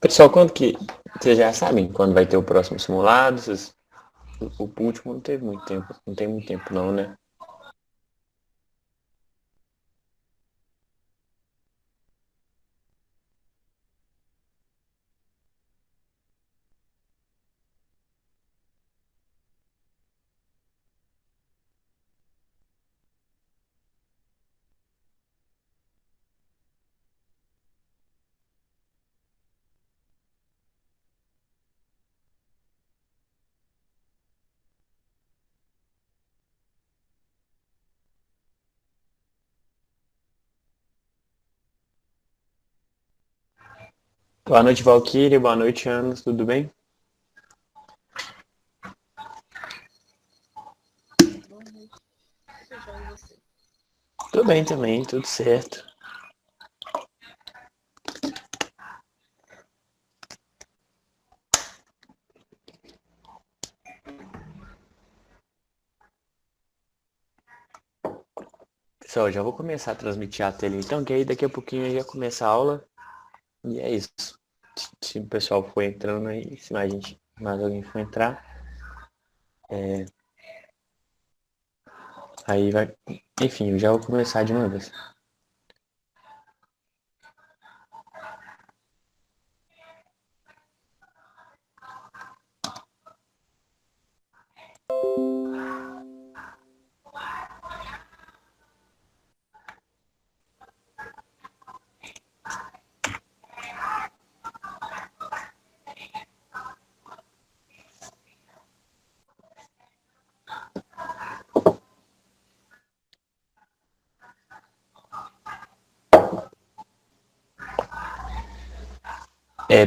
Pessoal, quando que vocês já sabem quando vai ter o próximo simulado? O último não teve muito tempo, não tem muito tempo não, né? Boa noite, Valkyrie. Boa noite, Ana. Tudo bem? Boa noite. Tudo jóia e você? Tudo bem também, tudo certo. Pessoal, já vou começar a transmitir a tela então, que aí daqui a pouquinho já começa a aula. E é isso. Se o pessoal for entrando aí, se mais alguém for entrar, aí vai. Enfim, eu já vou começar de uma vez.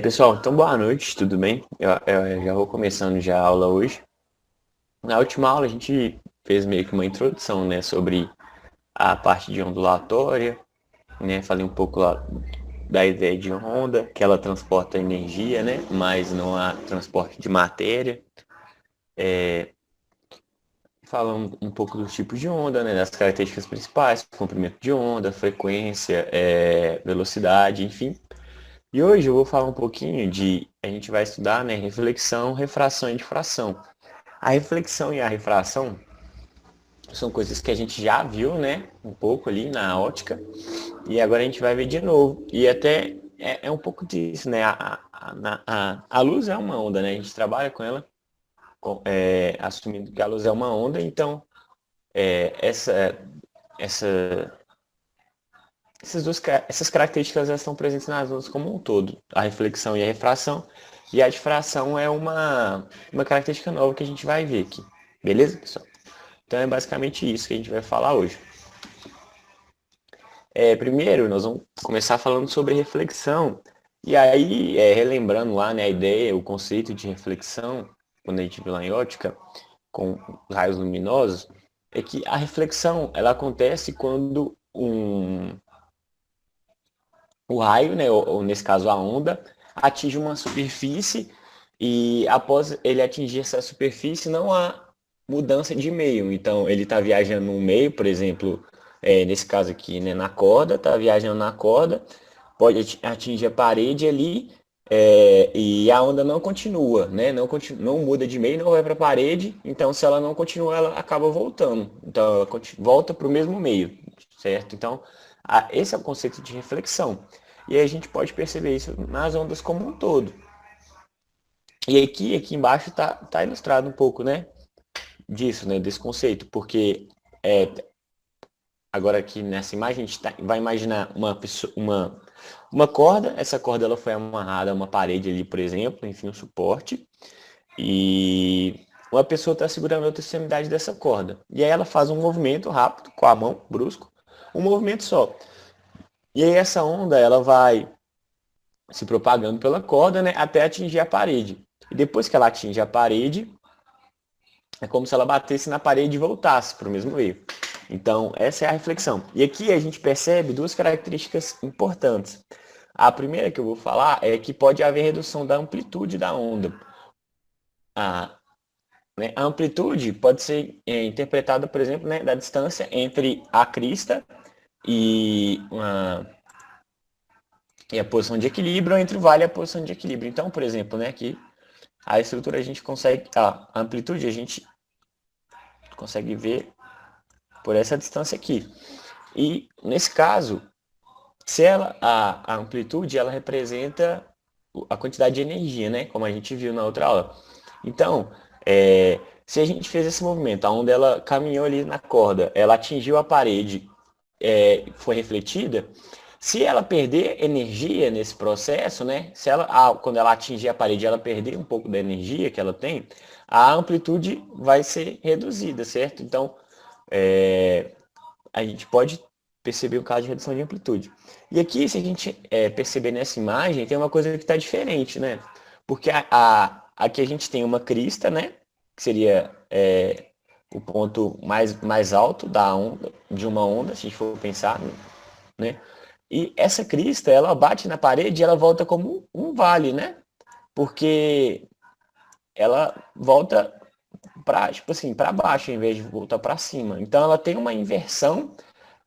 Pessoal, então boa noite, tudo bem? Eu já vou começando já a aula hoje. Na última aula a gente fez meio que uma introdução, né, sobre a parte de ondulatória, né, falei um pouco lá da ideia de onda, que ela transporta energia, né, mas não há transporte de matéria. Falamos um pouco dos tipos de onda, né, das características principais, comprimento de onda, frequência, velocidade, enfim. E hoje eu vou falar um pouquinho a gente vai estudar, né, reflexão, refração e difração. A reflexão e a refração são coisas que a gente já viu, né? Um pouco ali na ótica. E agora a gente vai ver de novo. E até é um pouco disso, né? A luz é uma onda, né? A gente trabalha com ela, assumindo que a luz é uma onda. Então, é, essa, essa, essas características elas estão presentes nas ondas como um todo. A reflexão e a refração. E a difração é uma característica nova que a gente vai ver aqui. Beleza, pessoal? Então é basicamente isso que a gente vai falar hoje. Primeiro, nós vamos começar falando sobre reflexão. E aí, relembrando lá, né, a ideia, o conceito de reflexão, quando a gente viu lá em ótica, com raios luminosos, é que a reflexão ela acontece quando o raio, né, ou nesse caso a onda, atinge uma superfície e após ele atingir essa superfície não há mudança de meio. Então ele está viajando no meio, por exemplo, nesse caso aqui, né, na corda, está viajando na corda, pode atingir a parede ali e a onda não continua, né? Não muda de meio, não vai para a parede. Então se ela não continua, ela acaba voltando. Então ela volta para o mesmo meio, certo? Então esse é o conceito de reflexão. E aí a gente pode perceber isso nas ondas como um todo. E aqui embaixo tá ilustrado um pouco, né, disso, né, desse conceito, porque agora aqui nessa imagem a gente vai imaginar uma corda, essa corda ela foi amarrada a uma parede ali, por exemplo, enfim, um suporte, e uma pessoa está segurando a outra extremidade dessa corda. E aí ela faz um movimento rápido, com a mão, brusco, um movimento só. E aí essa onda, ela vai se propagando pela corda, né, até atingir a parede. E depois que ela atinge a parede, é como se ela batesse na parede e voltasse para o mesmo erro. Então, essa é a reflexão. E aqui a gente percebe duas características importantes. A primeira que eu vou falar é que pode haver redução da amplitude da onda. A, a amplitude pode ser interpretada, por exemplo, né, da distância entre a crista e e a posição de equilíbrio, entre o vale e a posição de equilíbrio. Então, por exemplo, né, aqui, a estrutura a gente consegue, a amplitude a gente consegue ver por essa distância aqui. E, nesse caso, se a amplitude, ela representa a quantidade de energia, né, como a gente viu na outra aula. Então, se a gente fez esse movimento, onde ela caminhou ali na corda, ela atingiu a parede, foi refletida, se ela perder energia nesse processo, né, se ela, quando ela atingir a parede, ela perder um pouco da energia que ela tem, a amplitude vai ser reduzida, certo? Então, a gente pode perceber o caso de redução de amplitude. E aqui, se a gente perceber nessa imagem, tem uma coisa que está diferente, né? Porque aqui a gente tem uma crista, né? Que seria o ponto mais alto da onda, de uma onda, se a gente for pensar, né? E essa crista, ela bate na parede e ela volta como um vale, né? Porque ela volta para, tipo assim, para baixo em vez de voltar para cima. Então ela tem uma inversão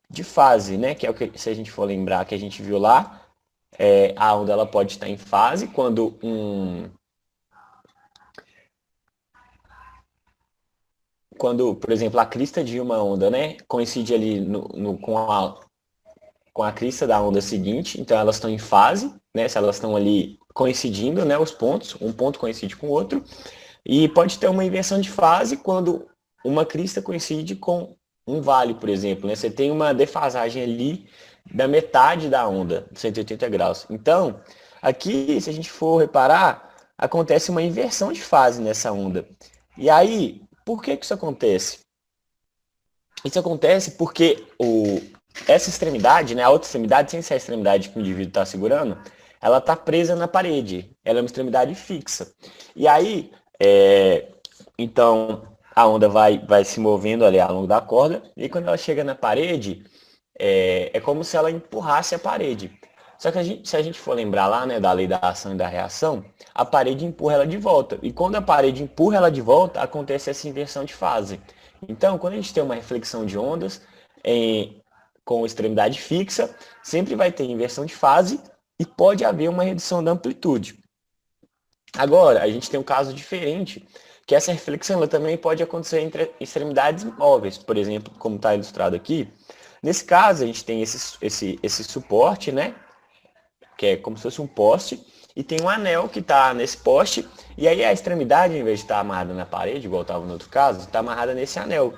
de fase, né? Que é o que, se a gente for lembrar que a gente viu lá, a onda ela pode estar em fase quando, por exemplo, a crista de uma onda, né, coincide ali com a crista da onda seguinte, então elas estão em fase, né? Se elas estão ali coincidindo, né, os pontos, um ponto coincide com o outro, e pode ter uma inversão de fase quando uma crista coincide com um vale, por exemplo, né? Você tem uma defasagem ali da metade da onda, 180 graus. Então, aqui, se a gente for reparar, acontece uma inversão de fase nessa onda. E aí, por que isso acontece? Isso acontece porque essa extremidade, né, a outra extremidade, sem ser a extremidade que o indivíduo está segurando, ela está presa na parede. Ela é uma extremidade fixa. E aí, então, a onda vai se movendo ali ao longo da corda, e quando ela chega na parede, é como se ela empurrasse a parede. Só que se a gente for lembrar lá, né, da lei da ação e da reação, a parede empurra ela de volta. E quando a parede empurra ela de volta, acontece essa inversão de fase. Então, quando a gente tem uma reflexão de ondas com extremidade fixa, sempre vai ter inversão de fase e pode haver uma redução da amplitude. Agora, a gente tem um caso diferente, que essa reflexão ela também pode acontecer entre extremidades móveis, por exemplo, como está ilustrado aqui. Nesse caso, a gente tem esse suporte, né, que é como se fosse um poste, e tem um anel que está nesse poste, e aí a extremidade, em vez de estar amarrada na parede, igual estava no outro caso, está amarrada nesse anel.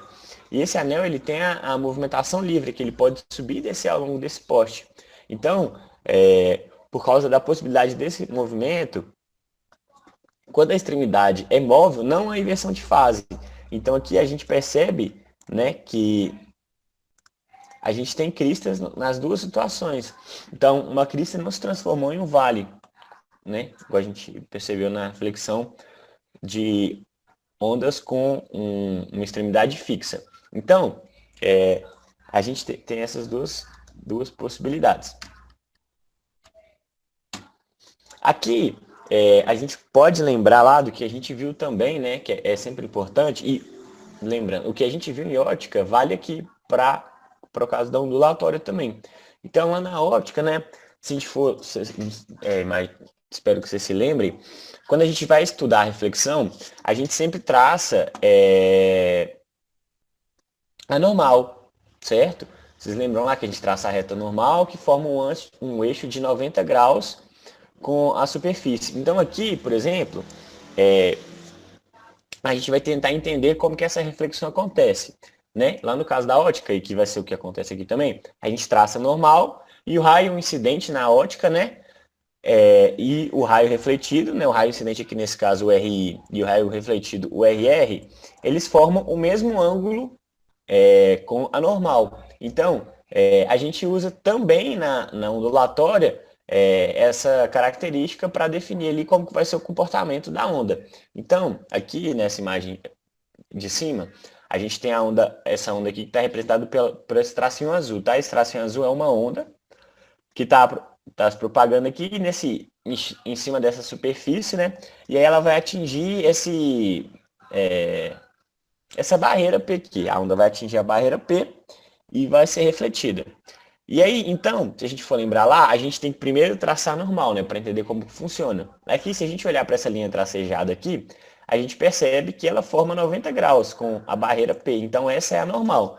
E esse anel ele tem a movimentação livre, que ele pode subir e descer ao longo desse poste. Então, por causa da possibilidade desse movimento, quando a extremidade é móvel, não há inversão de fase. Então aqui a gente percebe, né, que a gente tem cristas nas duas situações. Então, uma crista não se transformou em um vale, né? Igual a gente percebeu na flexão de ondas com uma extremidade fixa. Então, a gente tem essas duas possibilidades. Aqui, a gente pode lembrar lá do que a gente viu também, né? Que é sempre importante. E, lembrando, o que a gente viu em ótica vale aqui para o caso da ondulatória também. Então, lá na ótica, né? Se a gente for... mas espero que você se lembre. Quando a gente vai estudar a reflexão, a gente sempre traça a normal, certo? Vocês lembram lá que a gente traça a reta normal, que forma um eixo de 90 graus com a superfície. Então aqui, por exemplo, a gente vai tentar entender como que essa reflexão acontece, né? Lá no caso da ótica, e que vai ser o que acontece aqui também, a gente traça normal e o raio incidente na ótica, né? E o raio refletido, né? O raio incidente aqui nesse caso o RI e o raio refletido o RR, eles formam o mesmo ângulo com a normal. Então, a gente usa também na ondulatória essa característica para definir ali como que vai ser o comportamento da onda. Então, aqui nessa imagem de cima, a gente tem essa onda aqui que está representada por esse tracinho azul, tá? Esse tracinho azul é uma onda que está se propagando aqui em cima dessa superfície, né? E aí ela vai atingir essa barreira P aqui. A onda vai atingir a barreira P e vai ser refletida. E aí, então, se a gente for lembrar lá, a gente tem que primeiro traçar normal, né, para entender como que funciona. Aqui, se a gente olhar para essa linha tracejada aqui, a gente percebe que ela forma 90 graus com a barreira P. Então, essa é a normal.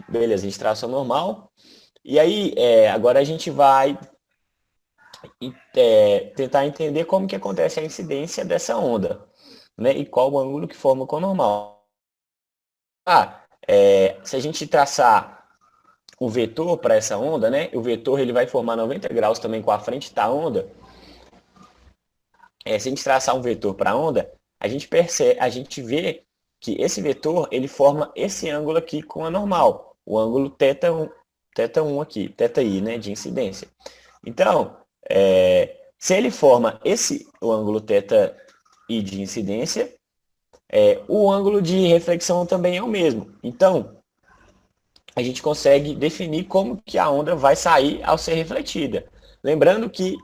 Beleza, a gente traça a normal. E aí, agora a gente vai tentar entender como que acontece a incidência dessa onda, né, e qual o ângulo que forma com a normal. Se a gente traçar o vetor para essa onda, né? O vetor ele vai formar 90 graus também com a frente da onda. Se a gente traçar um vetor para a onda, a gente vê que esse vetor ele forma esse ângulo aqui com a normal, o ângulo θ1 aqui, θi, né, de incidência. Então, se ele forma o ângulo θi de incidência, o ângulo de reflexão também é o mesmo. Então, a gente consegue definir como que a onda vai sair ao ser refletida. Lembrando que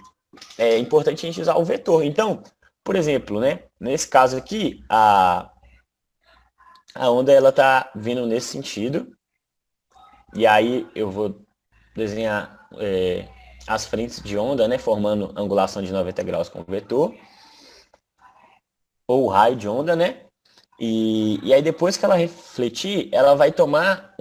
é importante a gente usar o vetor. Então, por exemplo, né, nesse caso aqui, a onda ela está vindo nesse sentido. E aí eu vou desenhar as frentes de onda, né, formando angulação de 90 graus com o vetor. Ou o raio de onda, né? E aí depois que ela refletir, ela vai tomar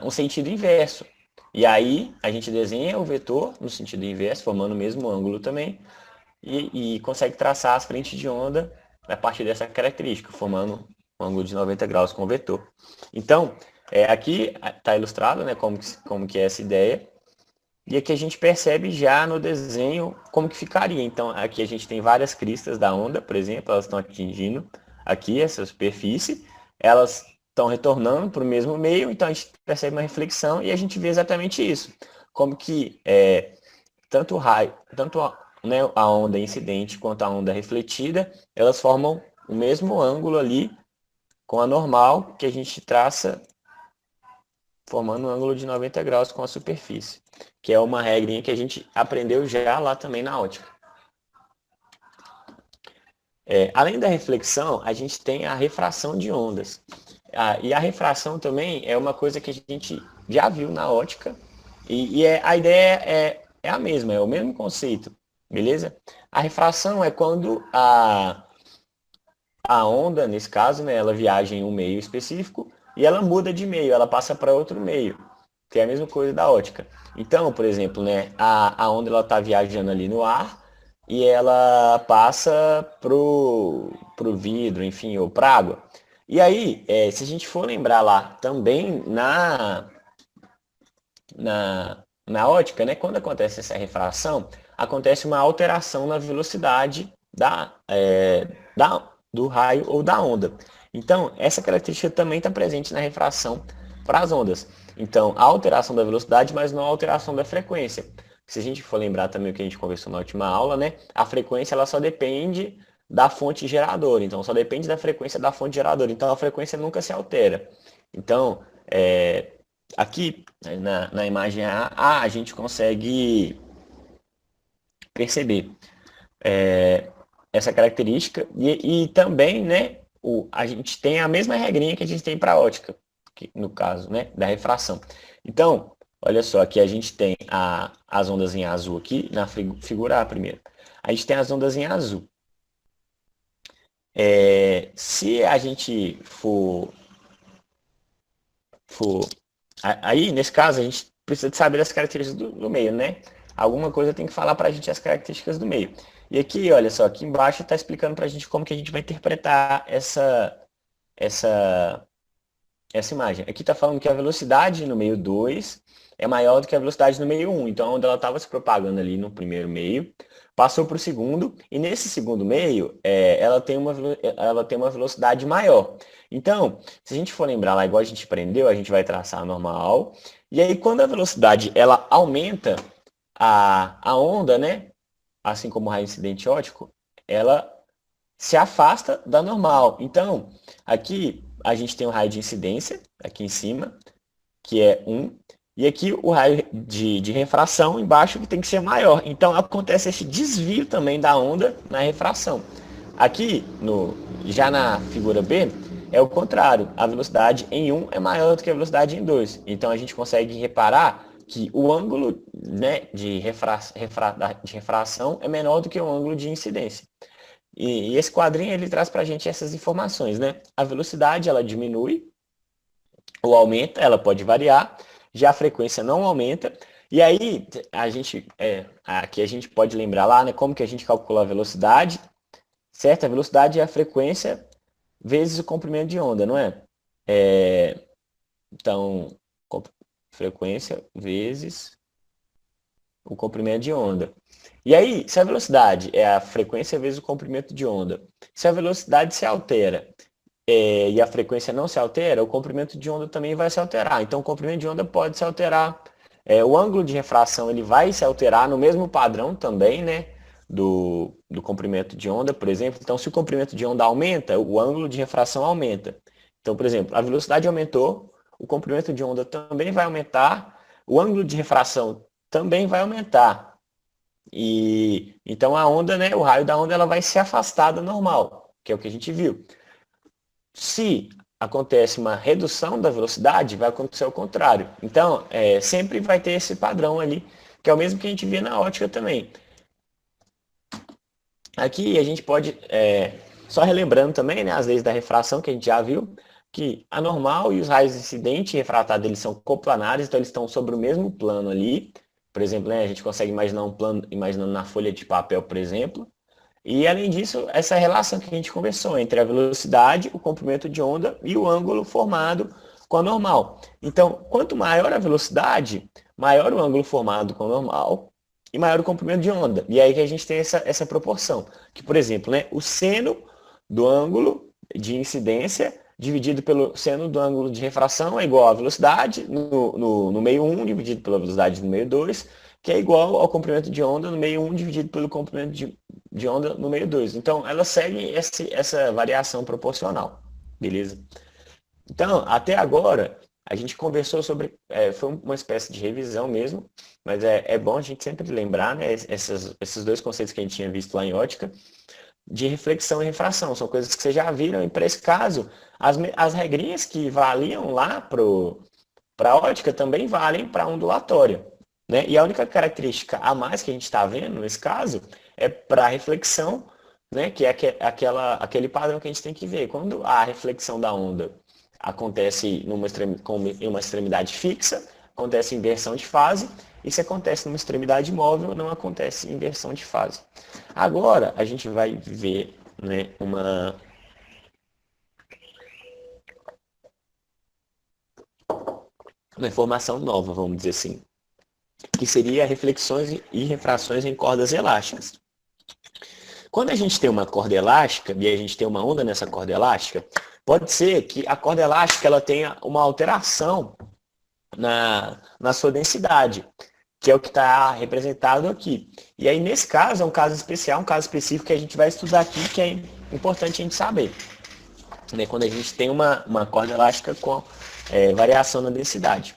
um sentido inverso. E aí a gente desenha o vetor no sentido inverso, formando o mesmo ângulo também, e consegue traçar as frentes de onda a partir dessa característica, formando um ângulo de 90 graus com o vetor. Então, aqui está ilustrado, né, como que é essa ideia, e aqui a gente percebe já no desenho como que ficaria. Então, aqui a gente tem várias cristas da onda, por exemplo, elas estão atingindo aqui essa superfície, elas estão retornando para o mesmo meio, então a gente percebe uma reflexão e a gente vê exatamente isso. Como que tanto o raio, tanto né, a onda incidente quanto a onda refletida, elas formam o mesmo ângulo ali com a normal que a gente traça, formando um ângulo de 90 graus com a superfície, que é uma regrinha que a gente aprendeu já lá também na ótica. Além da reflexão, a gente tem a refração de ondas. E a refração também é uma coisa que a gente já viu na ótica, e a ideia é a mesma, é o mesmo conceito, beleza? A refração é quando a onda, nesse caso, né, ela viaja em um meio específico e ela muda de meio, ela passa para outro meio, que é a mesma coisa da ótica. Então, por exemplo, né, a onda está viajando ali no ar e ela passa pro vidro, enfim, ou para água. E aí, se a gente for lembrar lá também na ótica, né, quando acontece essa refração, acontece uma alteração na velocidade do raio ou da onda. Então, essa característica também está presente na refração para as ondas. Então, a alteração da velocidade, mas não a alteração da frequência. Se a gente for lembrar também o que a gente conversou na última aula, né, a frequência ela só depende da fonte geradora. Então, só depende da frequência da fonte geradora. Então, a frequência nunca se altera. Então, aqui na imagem a gente consegue perceber essa característica e também, né, a gente tem a mesma regrinha que a gente tem para a ótica, no caso, né, da refração. Então, olha só, aqui a gente tem as ondas em azul aqui, na figura A primeiro. A gente tem as ondas em azul. Se a gente for... Aí, nesse caso, a gente precisa de saber as características do meio, né? Alguma coisa tem que falar para a gente as características do meio. E aqui, olha só, aqui embaixo está explicando para a gente como que a gente vai interpretar essa imagem. Aqui está falando que a velocidade no meio 2 é maior do que a velocidade no meio 1. Então, a onda estava se propagando ali no primeiro meio, passou para o segundo, e nesse segundo meio, ela tem uma velocidade maior. Então, se a gente for lembrar lá, igual a gente aprendeu, a gente vai traçar a normal, e aí quando a velocidade ela aumenta, a onda, né, assim como o raio incidente óptico, ela se afasta da normal. Então, aqui a gente tem o raio de incidência, aqui em cima, que é 1, e aqui o raio de refração embaixo, que tem que ser maior. Então, acontece esse desvio também da onda na refração. Aqui, já na figura B, é o contrário. A velocidade em 1 é maior do que a velocidade em 2. Então a gente consegue reparar que o ângulo, né, de refração é menor do que o ângulo de incidência. E esse quadrinho ele traz para a gente essas informações, né? A velocidade ela diminui ou aumenta, ela pode variar, já a frequência não aumenta. E aí aqui a gente pode lembrar lá, né, como que a gente calcula a velocidade, certo? A velocidade é a frequência vezes o comprimento de onda, não é? Então, frequência vezes o comprimento de onda. E aí, se a velocidade é a frequência vezes o comprimento de onda, se a velocidade se altera e a frequência não se altera, o comprimento de onda também vai se alterar. Então, o comprimento de onda pode se alterar. O ângulo de refração ele vai se alterar no mesmo padrão também, né? Do comprimento de onda, por exemplo. Então, se o comprimento de onda aumenta, o ângulo de refração aumenta. Então, por exemplo, a velocidade aumentou, o comprimento de onda também vai aumentar, o ângulo de refração também vai aumentar. E então a onda, né, o raio da onda ela vai se afastar da normal, que é o que a gente viu. Se acontece uma redução da velocidade, vai acontecer o contrário. Então, sempre vai ter esse padrão ali, que é o mesmo que a gente vê na ótica também. Aqui a gente pode, só relembrando também, né, as leis da refração que a gente já viu, que a normal e os raios incidente e refratado eles são coplanares, então eles estão sobre o mesmo plano ali. Por exemplo, né, a gente consegue imaginar um plano, imaginando na folha de papel, por exemplo. E além disso, essa relação que a gente conversou entre a velocidade, o comprimento de onda e o ângulo formado com a normal. Então, quanto maior a velocidade, maior o ângulo formado com a normal e maior o comprimento de onda. E aí que a gente tem essa proporção. Que, por exemplo, né, o seno do ângulo de incidência dividido pelo seno do ângulo de refração é igual à velocidade no meio 1 dividido pela velocidade no meio 2, que é igual ao comprimento de onda no meio 1 dividido pelo comprimento de onda no meio 2. Então, ela segue essa variação proporcional, beleza? Então, até agora, a gente conversou sobre, foi uma espécie de revisão mesmo, mas é bom a gente sempre lembrar, né, esses dois conceitos que a gente tinha visto lá em ótica, de reflexão e refração. São coisas que vocês já viram, e para esse caso, as regrinhas que valiam lá para a ótica também valem para a ondulatória. Né? E a única característica a mais que a gente está vendo nesse caso é para a reflexão, né? Que é aquele padrão que a gente tem que ver. Quando a reflexão da onda acontece em uma extremidade fixa, acontece inversão de fase, e se acontece numa extremidade móvel, não acontece inversão de fase. Agora, a gente vai ver, né, uma informação nova, vamos dizer assim, que seria reflexões e refrações em cordas elásticas. Quando a gente tem uma corda elástica e a gente tem uma onda nessa corda elástica, pode ser que a corda elástica ela tenha uma alteração na sua densidade, que é o que está representado aqui. E aí, nesse caso, é um caso especial, um caso específico que a gente vai estudar aqui, que é importante a gente saber. Né? Quando a gente tem uma corda elástica com variação na densidade.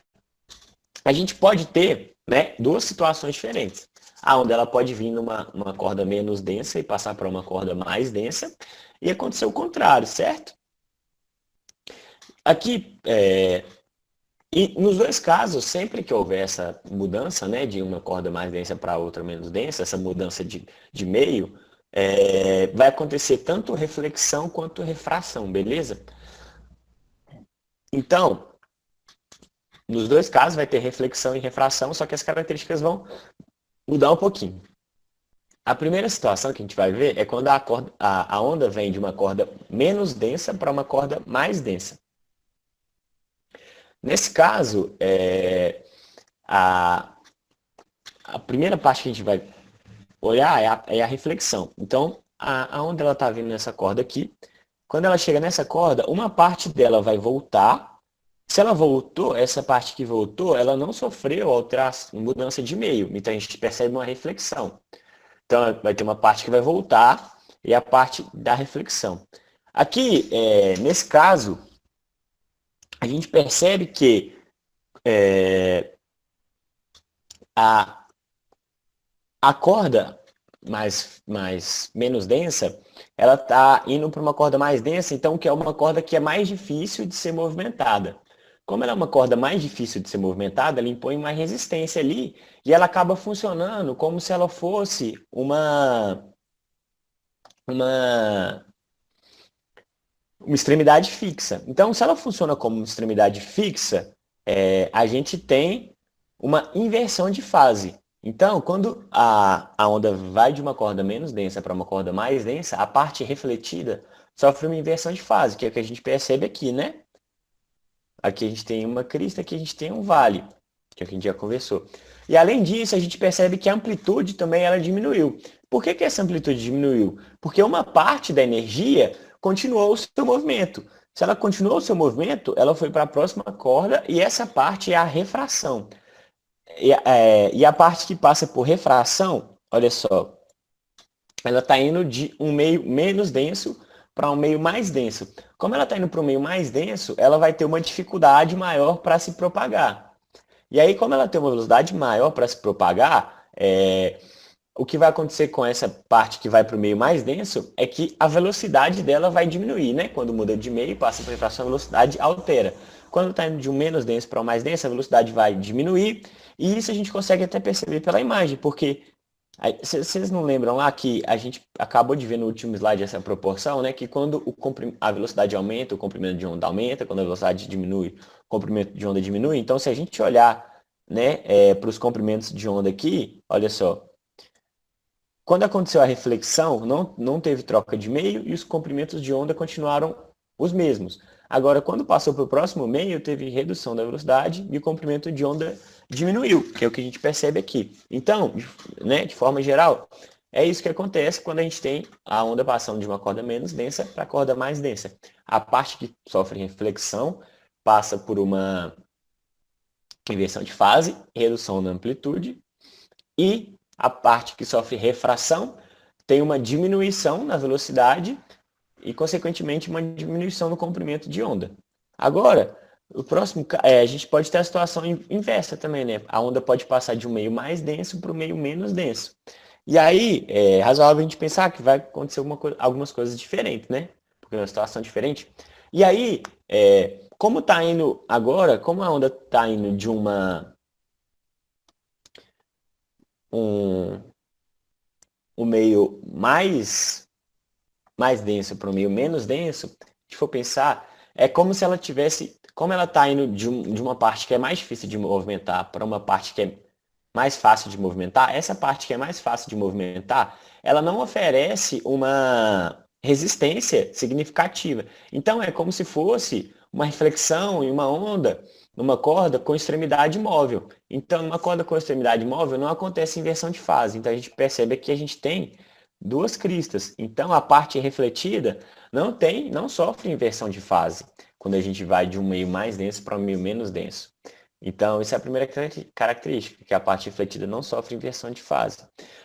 A gente pode ter, né, duas situações diferentes. Onde ela pode vir numa corda menos densa e passar para uma corda mais densa, e acontecer o contrário, certo? Aqui, e nos dois casos, sempre que houver essa mudança, né, de uma corda mais densa para outra menos densa, essa mudança de meio, vai acontecer tanto reflexão quanto refração, beleza? Então, nos dois casos vai ter reflexão e refração, só que as características vão mudar um pouquinho. A primeira situação que a gente vai ver é quando a onda vem de uma corda menos densa para uma corda mais densa. Nesse caso, a primeira parte que a gente vai olhar é a reflexão. Então, a onda ela está vindo nessa corda aqui. Quando ela chega nessa corda, uma parte dela vai voltar. Se ela voltou, essa parte que voltou, ela não sofreu alteração, mudança de meio. Então, a gente percebe uma reflexão. Então, vai ter uma parte que vai voltar e a parte da reflexão. Aqui, nesse caso, a gente percebe que a corda menos densa, ela está indo para uma corda mais densa, então que é uma corda que é mais difícil de ser movimentada. Como ela é uma corda mais difícil de ser movimentada, ela impõe uma resistência ali e ela acaba funcionando como se ela fosse uma, uma extremidade fixa. Então, se ela funciona como uma extremidade fixa, a gente tem uma inversão de fase. Então, quando a onda vai de uma corda menos densa para uma corda mais densa, a parte refletida sofre uma inversão de fase, que é o que a gente percebe aqui, né? Aqui a gente tem uma crista, aqui a gente tem um vale, que é o que a gente já conversou. E além disso, a gente percebe que a amplitude também ela diminuiu. Por que essa amplitude diminuiu? Porque uma parte da energia continuou o seu movimento. Se ela continuou o seu movimento, ela foi para a próxima corda e essa parte é a refração. E a parte que passa por refração, olha só, ela está indo de um meio menos denso para um meio mais denso. Como ela está indo para um meio mais denso, ela vai ter uma dificuldade maior para se propagar. E aí, como ela tem uma velocidade maior para se propagar, o que vai acontecer com essa parte que vai para o meio mais denso é que a velocidade dela vai diminuir, né? Quando muda de meio, passa para refração, a velocidade altera. Quando está indo de um menos denso para um mais denso, a velocidade vai diminuir. E isso a gente consegue até perceber pela imagem, porque vocês não lembram lá que a gente acabou de ver no último slide essa proporção, né? Que quando a velocidade aumenta, o comprimento de onda aumenta, quando a velocidade diminui, o comprimento de onda diminui. Então, se a gente olhar, né, para os comprimentos de onda aqui, olha só. Quando aconteceu a reflexão, não teve troca de meio e os comprimentos de onda continuaram os mesmos. Agora, quando passou para o próximo meio, teve redução da velocidade e o comprimento de onda diminuiu, que é o que a gente percebe aqui. Então, né, de forma geral, é isso que acontece quando a gente tem a onda passando de uma corda menos densa para a corda mais densa. A parte que sofre reflexão passa por uma inversão de fase, redução da amplitude, e a parte que sofre refração tem uma diminuição na velocidade e, consequentemente, uma diminuição no comprimento de onda. Agora, o próximo, a gente pode ter a situação inversa também, né? A onda pode passar de um meio mais denso para o meio menos denso. E aí, é razoável a gente pensar que vai acontecer algumas coisas diferentes, né? Porque é uma situação diferente. E aí, como está indo agora, como a onda está indo de um meio mais denso para o meio menos denso, se for pensar, é como se ela tivesse, como ela está indo de uma parte que é mais difícil de movimentar para uma parte que é mais fácil de movimentar, essa parte que é mais fácil de movimentar, ela não oferece uma resistência significativa. Então é como se fosse uma reflexão e uma onda numa corda com extremidade móvel. Então, numa corda com extremidade móvel não acontece inversão de fase. Então a gente percebe que a gente tem duas cristas. Então a parte refletida não sofre inversão de fase quando a gente vai de um meio mais denso para um meio menos denso. Então, essa é a primeira característica, que a parte refletida não sofre inversão de fase.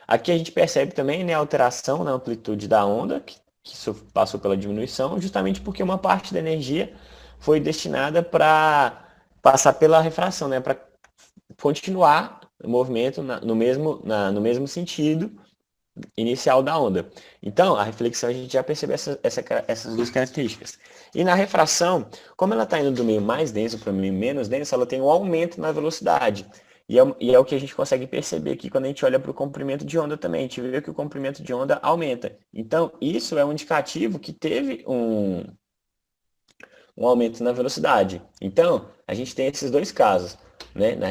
Aqui a gente percebe também, né, a alteração na amplitude da onda, que passou pela diminuição, justamente porque uma parte da energia foi destinada para passar pela refração, né, para continuar o movimento no mesmo sentido inicial da onda. Então, a reflexão a gente já percebe essas duas características. E na refração, como ela está indo do meio mais denso para o meio menos denso, ela tem um aumento na velocidade. E é o que a gente consegue perceber aqui quando a gente olha para o comprimento de onda também. A gente vê que o comprimento de onda aumenta. Então, isso é um indicativo que teve um aumento na velocidade. Então, a gente tem esses dois casos, né? Na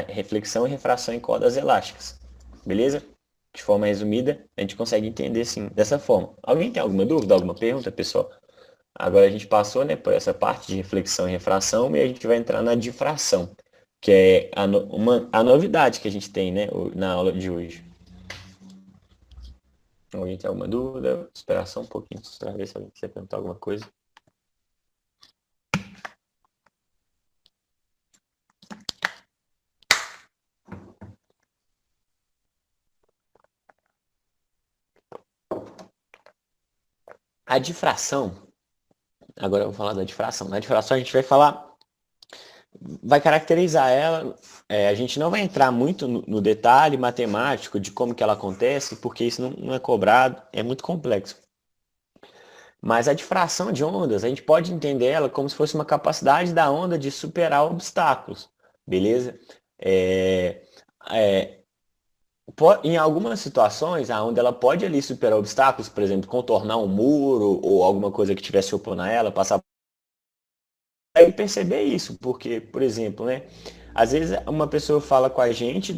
reflexão e refração em cordas elásticas. Beleza? De forma resumida, a gente consegue entender sim dessa forma. Alguém tem alguma dúvida, alguma pergunta, pessoal? Agora a gente passou, né, por essa parte de reflexão e refração e a gente vai entrar na difração, que é a novidade que a gente tem, né, na aula de hoje. Alguém tem alguma dúvida? Esperar só um pouquinho para ver se alguém quiser perguntar alguma coisa. A difração, agora eu vou falar da difração. Na difração a gente vai falar vai caracterizar ela. A gente não vai entrar muito no detalhe matemático de como que ela acontece, porque isso não é cobrado, é muito complexo. Mas a difração de ondas, a gente pode entender ela como se fosse uma capacidade da onda de superar obstáculos, beleza? É, é, em algumas situações, a onda ela pode ali superar obstáculos, por exemplo, contornar um muro ou alguma coisa que tivesse opondo a ela, passar aí perceber isso, porque, por exemplo, né, às vezes uma pessoa fala com a gente,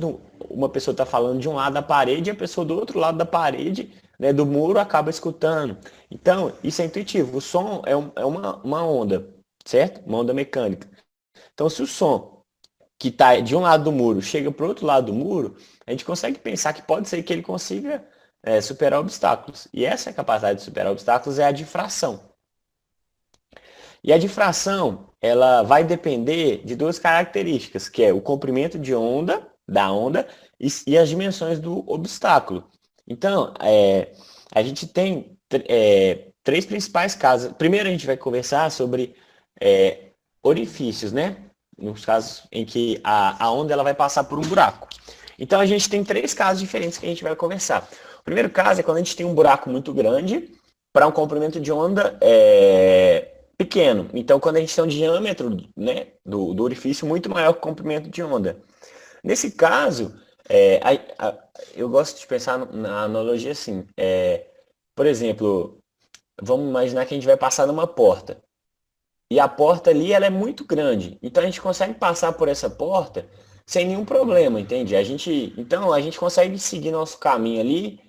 uma pessoa está falando de um lado da parede e a pessoa do outro lado da parede, né, do muro, acaba escutando. Então, isso é intuitivo. O som é uma onda, certo? Uma onda mecânica. Então, se o som que está de um lado do muro chega para o outro lado do muro, a gente consegue pensar que pode ser que ele consiga superar obstáculos. E essa capacidade de superar obstáculos é a difração. E a difração, ela vai depender de duas características, que é o comprimento de onda, da onda, e as dimensões do obstáculo. Então, a gente tem três principais casos. Primeiro, a gente vai conversar sobre orifícios, né? Nos casos em que a onda ela vai passar por um buraco. Então, a gente tem três casos diferentes que a gente vai conversar. O primeiro caso é quando a gente tem um buraco muito grande para um comprimento de onda pequeno. Então, quando a gente tem um diâmetro, né, do orifício muito maior que o comprimento de onda. Nesse caso, eu gosto de pensar na analogia assim. Por exemplo, vamos imaginar que a gente vai passar numa porta. E a porta ali ela é muito grande. Então, a gente consegue passar por essa porta sem nenhum problema, entende? Então, a gente consegue seguir nosso caminho ali,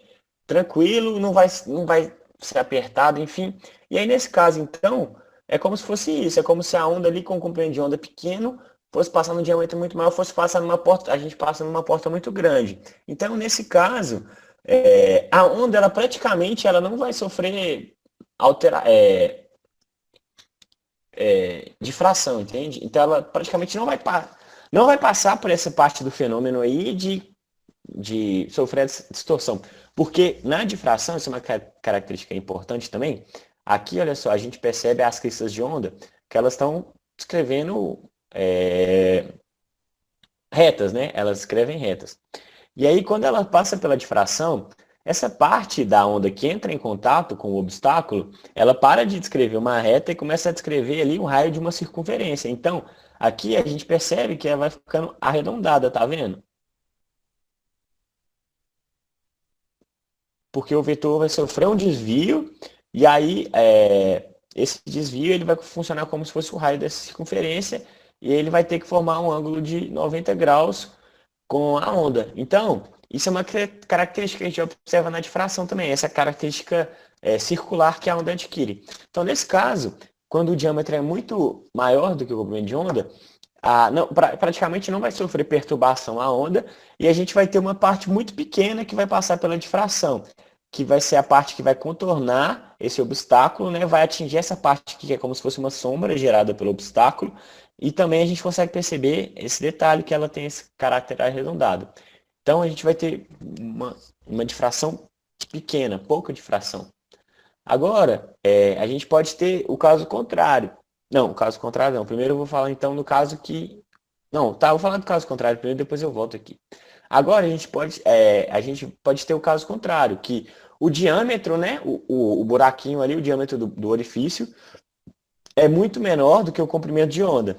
tranquilo, não vai ser apertado, enfim. E aí, nesse caso, então, é como se fosse isso. É como se a onda ali com um comprimento de onda pequeno fosse passar num diâmetro muito maior, fosse passar numa porta, a gente passa numa porta muito grande. Então, nesse caso, a onda, ela praticamente ela não vai sofrer difração, entende? Então, ela praticamente não vai passar por essa parte do fenômeno aí de sofrer distorção. Porque na difração, isso é uma característica importante também, aqui, olha só, a gente percebe as cristas de onda que elas estão escrevendo retas, né? Elas escrevem retas. E aí, quando ela passa pela difração, essa parte da onda que entra em contato com o obstáculo, ela para de descrever uma reta e começa a descrever ali um raio de uma circunferência. Então, aqui a gente percebe que ela vai ficando arredondada, tá vendo? Porque o vetor vai sofrer um desvio e aí esse desvio ele vai funcionar como se fosse o raio dessa circunferência e ele vai ter que formar um ângulo de 90 graus com a onda. Então, isso é uma característica que a gente observa na difração também, essa característica circular que a onda adquire. Então, nesse caso, quando o diâmetro é muito maior do que o comprimento de onda, praticamente não vai sofrer perturbação a onda e a gente vai ter uma parte muito pequena que vai passar pela difração, que vai ser a parte que vai contornar esse obstáculo, né? Vai atingir essa parte que é como se fosse uma sombra gerada pelo obstáculo e também a gente consegue perceber esse detalhe que ela tem esse caráter arredondado. Então a gente vai ter uma difração pequena, pouca difração. Agora, a gente pode ter o caso contrário. Não, o caso contrário não. Primeiro eu vou falar então do caso que... Não, tá, eu vou falar do caso contrário primeiro, depois eu volto aqui. Agora a gente pode ter o caso contrário, que o diâmetro, né, o buraquinho ali, o diâmetro do orifício, é muito menor do que o comprimento de onda.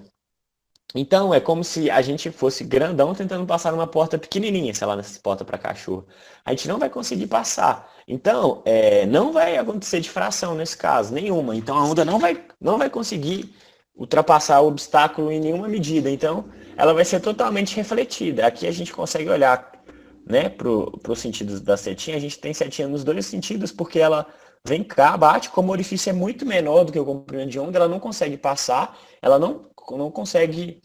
Então, é como se a gente fosse grandão tentando passar numa porta pequenininha, sei lá, nessa porta para cachorro. A gente não vai conseguir passar. Então, não vai acontecer difração nesse caso, nenhuma. Então, a onda não vai conseguir ultrapassar o obstáculo em nenhuma medida. Então, ela vai ser totalmente refletida. Aqui a gente consegue olhar, né, para os sentidos da setinha. A gente tem setinha nos dois sentidos, porque ela vem cá, bate, como o orifício é muito menor do que o comprimento de onda, ela não consegue passar, ela não consegue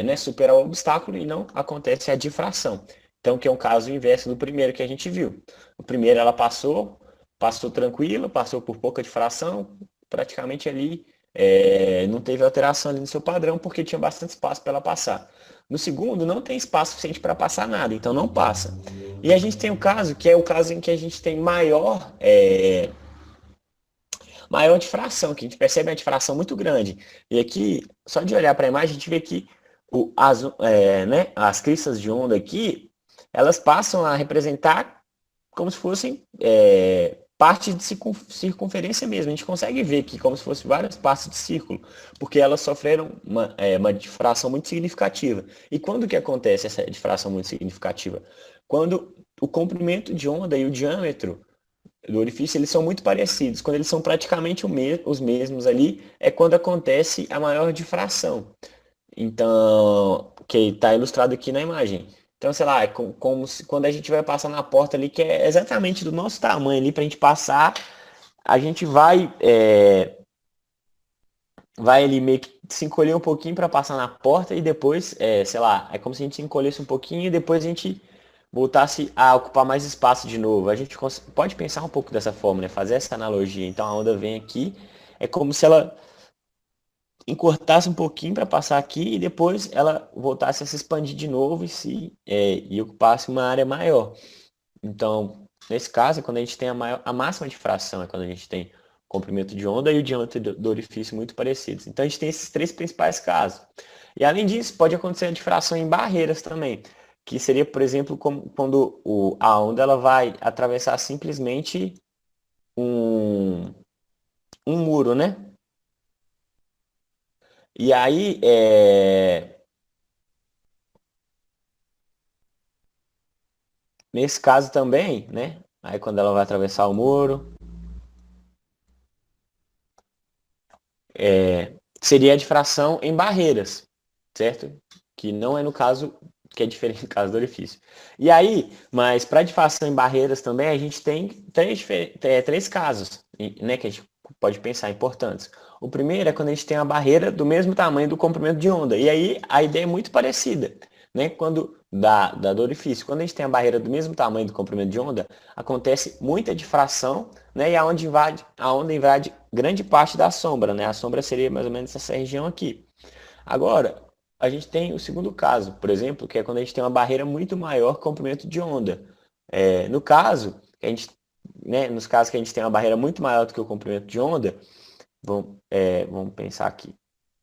né, superar o obstáculo e não acontece a difração. Então, que é um caso inverso do primeiro que a gente viu. O primeiro ela passou tranquilo, passou por pouca difração, praticamente ali não teve alteração ali no seu padrão, porque tinha bastante espaço para ela passar. No segundo, não tem espaço suficiente para passar nada, então não passa. E a gente tem o caso, que é o caso em que a gente tem maior difração, que a gente percebe uma difração muito grande. E aqui, só de olhar para a imagem, a gente vê que né, as cristas de onda aqui, elas passam a representar como se fossem partes de circunferência mesmo. A gente consegue ver aqui como se fossem várias partes de círculo, porque elas sofreram uma difração muito significativa. E quando que acontece essa difração muito significativa? Quando o comprimento de onda e o diâmetro do orifício, eles são muito parecidos. Quando eles são praticamente os mesmos ali, é quando acontece a maior difração. Então, que está ilustrado aqui na imagem. Então, sei lá, como se, quando a gente vai passar na porta ali, que é exatamente do nosso tamanho ali, para a gente passar, a gente vai ali meio que se encolher um pouquinho para passar na porta e depois, sei lá, é como se a gente se encolhesse um pouquinho e depois a gente voltasse a ocupar mais espaço de novo. A gente pode pensar um pouco dessa forma, né? Fazer essa analogia. Então, a onda vem aqui, é como se ela encurtasse um pouquinho para passar aqui e depois ela voltasse a se expandir de novo e ocupasse uma área maior. Então, nesse caso, quando a gente tem a máxima difração, é quando a gente tem o comprimento de onda e o diâmetro do orifício muito parecidos. Então, a gente tem esses três principais casos. E além disso, pode acontecer a difração em barreiras também, que seria, por exemplo, quando a onda ela vai atravessar simplesmente um muro, né? E aí, nesse caso também, né? Aí quando ela vai atravessar o muro, seria a difração em barreiras, certo? Que não é no caso, que é diferente no caso do orifício. E aí, mas para difração em barreiras também, a gente tem três casos, né? Que a gente pode pensar importantes. O primeiro é quando a gente tem uma barreira do mesmo tamanho do comprimento de onda. E aí a ideia é muito parecida, né? Quando do orifício, quando a gente tem a barreira do mesmo tamanho do comprimento de onda, acontece muita difração, né? E a onda invade grande parte da sombra, né? A sombra seria mais ou menos essa região aqui. Agora, a gente tem o segundo caso, por exemplo, que é quando a gente tem uma barreira muito maior que o comprimento de onda. No caso, nos casos que a gente tem uma barreira muito maior do que o comprimento de onda, vamos pensar aqui.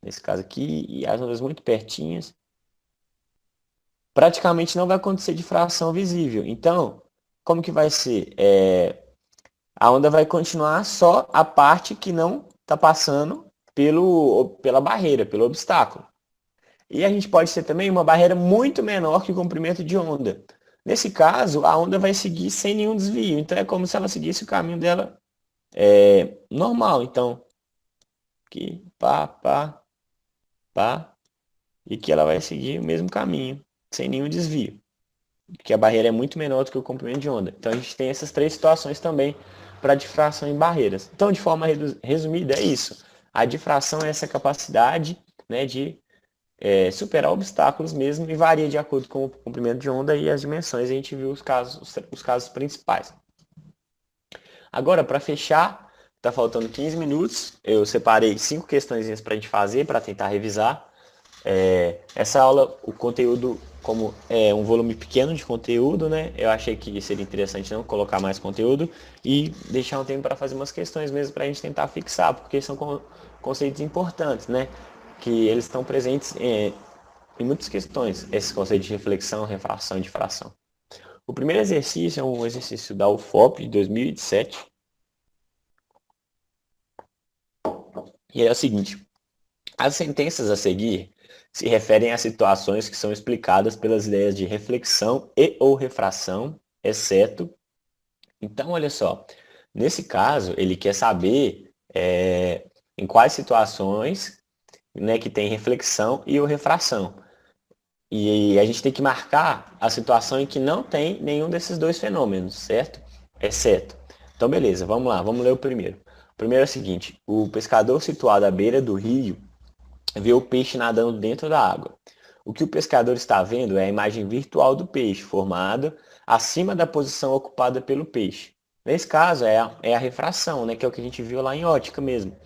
Nesse caso aqui, e as ondas muito pertinhas, praticamente não vai acontecer difração visível. Então, como que vai ser? A onda vai continuar só a parte que não está passando pela barreira, pelo obstáculo. E a gente pode ter também uma barreira muito menor que o comprimento de onda. Nesse caso, a onda vai seguir sem nenhum desvio. Então, é como se ela seguisse o caminho dela normal. Então, aqui, pá, pá, pá, e que ela vai seguir o mesmo caminho, sem nenhum desvio. Porque a barreira é muito menor do que o comprimento de onda. Então, a gente tem essas três situações também para difração em barreiras. Então, de forma resumida, é isso. A difração é essa capacidade, né, de superar obstáculos mesmo e varia de acordo com o comprimento de onda e as dimensões. A gente viu os casos principais. Agora, para fechar, está faltando 15 minutos. Eu separei 5 questões para a gente fazer, para tentar revisar. Essa aula, o conteúdo, como é um volume pequeno de conteúdo, né? Eu achei que seria interessante não colocar mais conteúdo e deixar um tempo para fazer umas questões mesmo para a gente tentar fixar, porque são conceitos importantes, né? Que eles estão presentes em muitas questões, esses conceitos de reflexão, refração e difração. O primeiro exercício é um exercício da UFOP de 2007. E é o seguinte: as sentenças a seguir se referem a situações que são explicadas pelas ideias de reflexão e ou refração, exceto. Então, olha só, nesse caso, ele quer saber em quais situações, né, que tem reflexão e ou refração. E a gente tem que marcar a situação em que não tem nenhum desses dois fenômenos, certo? Exceto. Então, beleza, vamos lá, vamos ler o primeiro. O primeiro é o seguinte: o pescador situado à beira do rio vê o peixe nadando dentro da água. O que o pescador está vendo é a imagem virtual do peixe, formada acima da posição ocupada pelo peixe. Nesse caso, é a refração, né, que é o que a gente viu lá em ótica mesmo.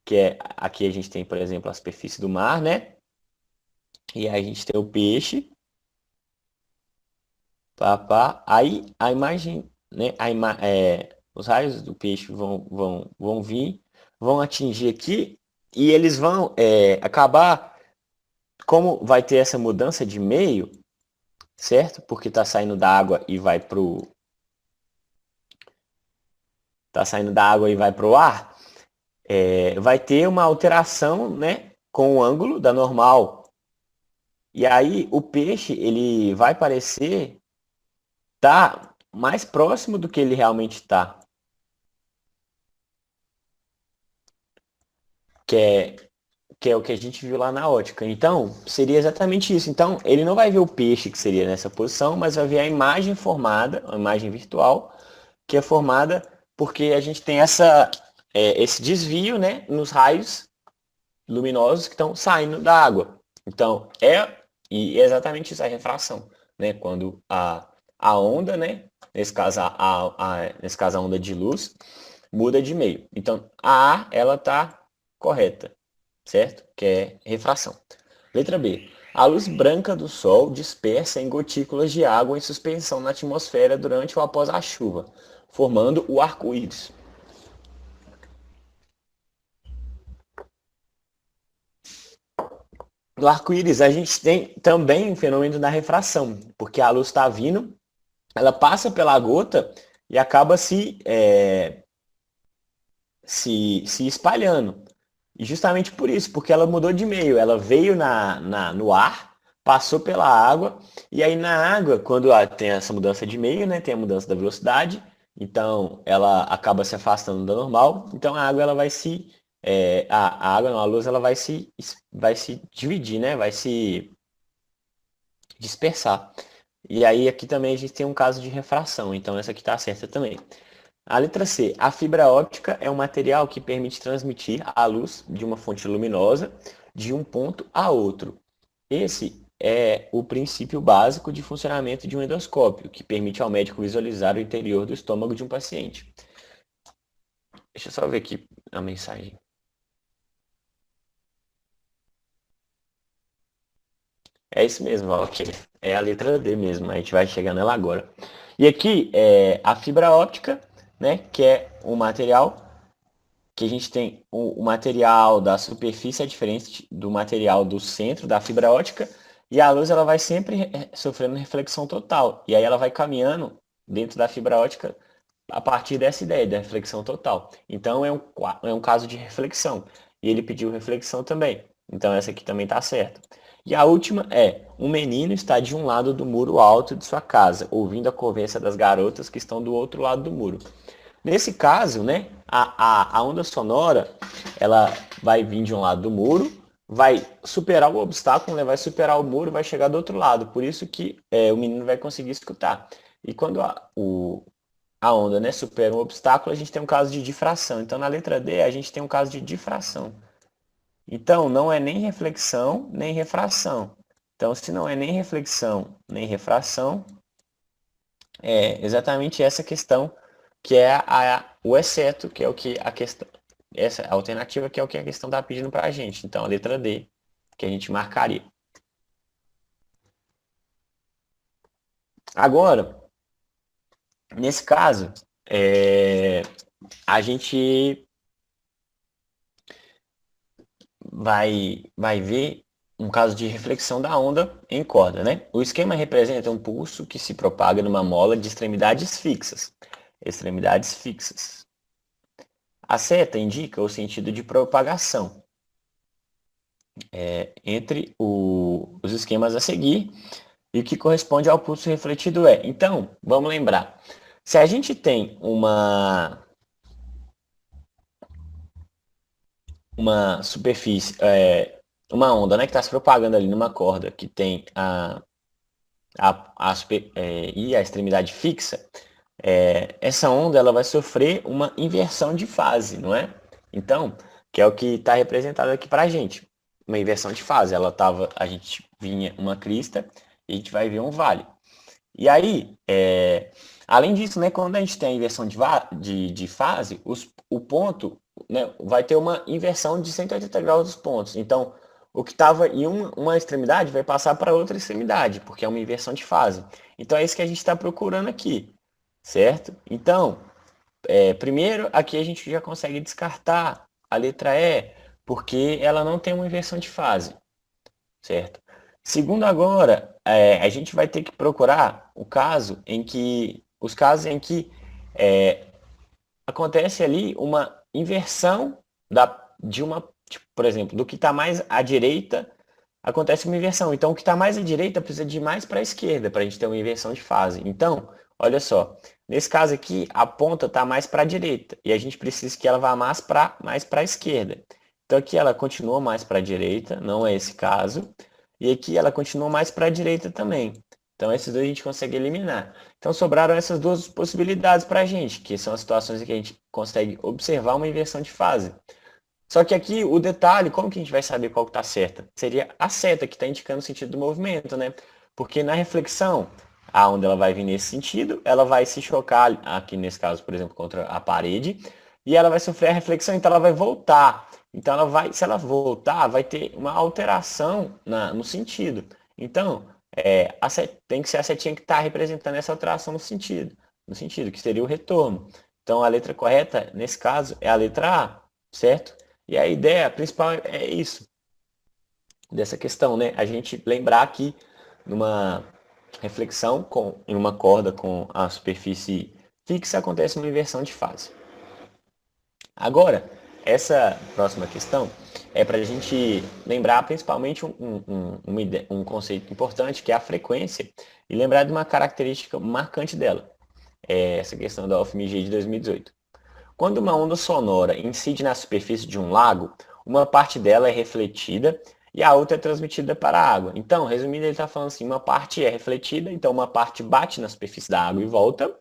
Que aqui a gente tem, por exemplo, a superfície do mar, né? E aí a gente tem o peixe. Pá, pá. Aí a imagem, né? Os raios do peixe vão vir, vão atingir aqui e eles vão acabar, como vai ter essa mudança de meio, certo? Porque está saindo da água e vai pro ar, vai ter uma alteração, né, com o ângulo da normal. E aí o peixe ele vai parecer tá mais próximo do que ele realmente está. Que é o que a gente viu lá na ótica. Então, seria exatamente isso. Então, ele não vai ver o peixe que seria nessa posição, mas vai ver a imagem formada, a imagem virtual, que é formada porque a gente tem esse desvio, né, nos raios luminosos que estão saindo da água. Então, e é exatamente isso, a refração, né? Quando a onda, né, nesse caso a onda de luz, muda de meio. Então, a A, ela está correta, certo? Que é refração. Letra B. A luz branca do Sol dispersa em gotículas de água em suspensão na atmosfera durante ou após a chuva, formando o arco-íris. No arco-íris, a gente tem também o fenômeno da refração, porque a luz está vindo, ela passa pela gota e acaba se espalhando. E justamente por isso, porque ela mudou de meio. Ela veio no ar, passou pela água, e aí na água, quando tem essa mudança de meio, né, tem a mudança da velocidade, então ela acaba se afastando da normal, então a água ela vai a água, não, a luz ela vai se dividir, né, vai se dispersar. E aí aqui também a gente tem um caso de refração, então essa aqui está certa também. A letra C. A fibra óptica é um material que permite transmitir a luz de uma fonte luminosa de um ponto a outro. Esse é o princípio básico de funcionamento de um endoscópio, que permite ao médico visualizar o interior do estômago de um paciente. Deixa eu só ver aqui a mensagem. É isso mesmo, ok. É a letra D mesmo, a gente vai chegar nela agora. E aqui é a fibra óptica, né, que é um material que a gente tem o material da superfície é diferente do material do centro da fibra óptica e a luz ela vai sempre sofrendo reflexão total. E aí ela vai caminhando dentro da fibra óptica a partir dessa ideia da reflexão total. Então é um caso de reflexão. E ele pediu reflexão também. Então essa aqui também está certa. E a última é: um menino está de um lado do muro alto de sua casa, ouvindo a conversa das garotas que estão do outro lado do muro. Nesse caso, né, a onda sonora, ela vai vir de um lado do muro, vai superar o obstáculo, né, vai superar o muro, vai chegar do outro lado. Por isso que o menino vai conseguir escutar. E quando a onda, né, supera um obstáculo, a gente tem um caso de difração. Então, na letra D, a gente tem um caso de difração. Então, não é nem reflexão, nem refração. Então, se não é nem reflexão, nem refração, é exatamente essa questão que é o exceto, que é o que a questão, essa alternativa que é o que a questão está pedindo para a gente. Então, a letra D, que a gente marcaria. Agora, nesse caso, a gente vai ver um caso de reflexão da onda em corda, né? O esquema representa um pulso que se propaga numa mola de extremidades fixas. Extremidades fixas. A seta indica o sentido de propagação entre os esquemas a seguir e o que corresponde ao pulso refletido é. Então, vamos lembrar. Se a gente tem uma superfície, uma onda, né, que está se propagando ali numa corda que tem e a extremidade fixa, essa onda ela vai sofrer uma inversão de fase, não é? Então, que é o que está representado aqui para a gente. Uma inversão de fase. A gente vinha uma crista e a gente vai ver um vale. E aí, além disso, né, quando a gente tem a inversão de fase, o ponto, né, vai ter uma inversão de 180 graus dos pontos. Então, o que estava em uma extremidade vai passar para outra extremidade, porque é uma inversão de fase. Então, é isso que a gente está procurando aqui, certo? Então, Primeiro, aqui a gente já consegue descartar a letra E, porque ela não tem uma inversão de fase, certo? Segundo agora, a gente vai ter que procurar os casos em que é, acontece ali uma inversão de uma, tipo, por exemplo, do que está mais à direita, acontece uma inversão. Então, o que está mais à direita precisa de mais para a esquerda para a gente ter uma inversão de fase. Então, olha só, nesse caso aqui, a ponta está mais para a direita e a gente precisa que ela vá mais para a esquerda. Então, aqui ela continua mais para a direita, não é esse caso. E aqui ela continua mais para a direita também. Então, esses dois a gente consegue eliminar. Então, sobraram essas duas possibilidades para a gente, que são as situações em que a gente consegue observar uma inversão de fase. Só que aqui o detalhe, como que a gente vai saber qual que está certa? Seria a seta que está indicando o sentido do movimento, né? Porque na reflexão, a onda ela vai vir nesse sentido, ela vai se chocar, aqui nesse caso, por exemplo, contra a parede, e ela vai sofrer a reflexão, então ela vai voltar. Então ela vai, se ela voltar, vai ter uma alteração no sentido. Então, tem que ser a setinha que está representando essa alteração no sentido, que seria o retorno. Então a letra correta, nesse caso, é a letra A, certo? E a ideia principal é isso, dessa questão, né? A gente lembrar que numa reflexão em uma corda com a superfície fixa acontece uma inversão de fase. Agora, essa próxima questão é para a gente lembrar principalmente um conceito importante, que é a frequência, e lembrar de uma característica marcante dela, essa questão da UFMG de 2018. Quando uma onda sonora incide na superfície de um lago, uma parte dela é refletida e a outra é transmitida para a água. Então, resumindo, ele está falando assim, uma parte é refletida, então uma parte bate na superfície da água e volta,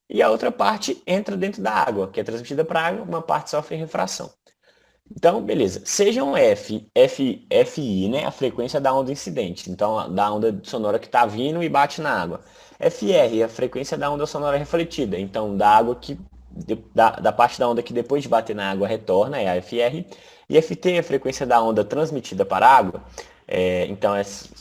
e a outra parte entra dentro da água, que é transmitida para a água, uma parte sofre refração. Então, beleza. Sejam FI, né, a frequência da onda incidente, então da onda sonora que está vindo e bate na água. FR, a frequência da onda sonora refletida, então da água da parte da onda que depois de bater na água retorna, é a FR. E FT, a frequência da onda transmitida para a água, então